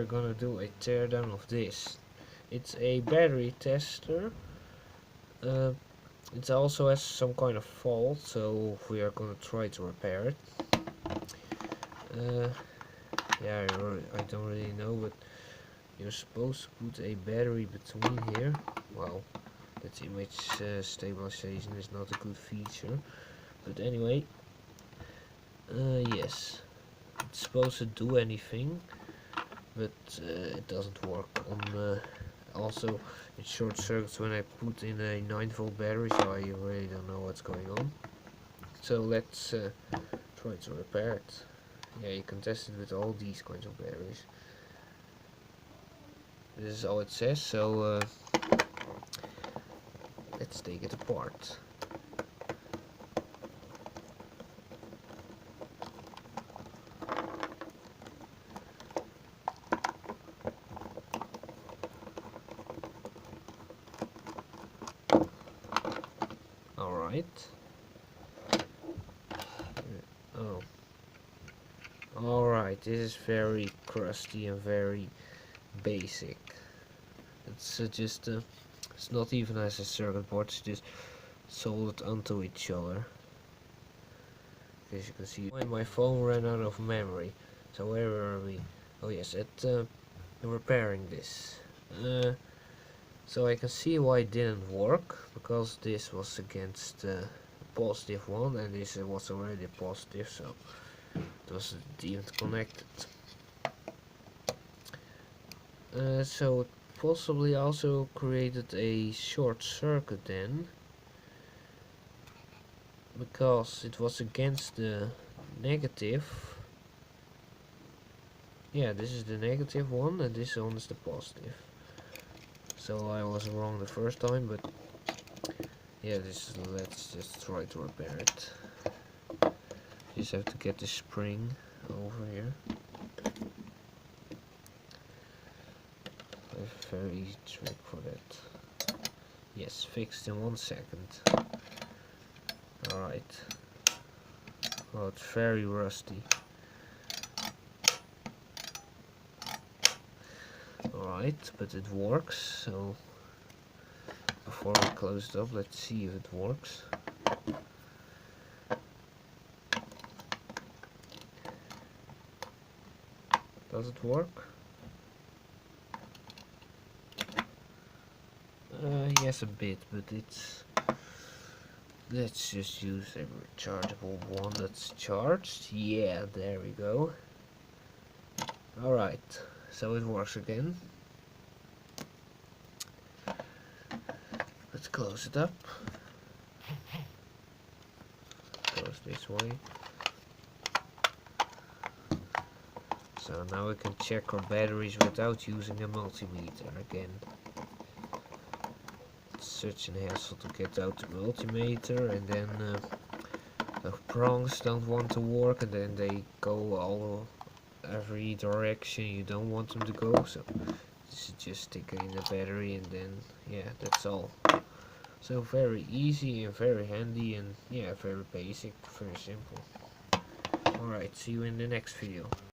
we're gonna do a teardown of this. It's a battery tester. It also has some kind of fault, so we are gonna try to repair it. Yeah, I don't really know, but you're supposed to put a battery between here. Well, that image stabilization is not a good feature, but anyway, yes, it's supposed to do anything, but it doesn't work on. Also, it short circuits when I put in a 9-volt battery, so I really don't know what's going on. So let's try to repair it. Yeah, you can test it with all these kinds of batteries. This is all it says, so let's take it apart. Alright. Oh. Alright, this is very crusty and very basic. It's just it's not even as a circuit board, it's just soldered onto each other. As you can see, my phone ran out of memory. So where were we? Oh yes, at repairing this. So I can see why it didn't work, because this was against the positive one, and this was already positive, so it wasn't even connected. So it possibly also created a short circuit then, because it was against the negative. Yeah, this is the negative one and this one is the positive. So I was wrong the first time, but yeah, let's just try to repair it. Just have to get the spring over here. A very easy trick for that. Yes, fixed in 1 second. Alright. Well, it's very rusty. Alright, but it works, so before we close it up, let's see if it works. Does it work? Yes, a bit, but it's... Let's just use a rechargeable one that's charged. Yeah, there we go. Alright, so it works again. Let's close it up. Goes this way. So now we can check our batteries without using a multimeter again. It's such an hassle to get out the multimeter, and then the prongs don't want to work, and then they go every direction you don't want them to go. So this is just stick it in the battery, and then yeah, that's all. So very easy and very handy, and yeah, very basic, very simple. Alright, see you in the next video.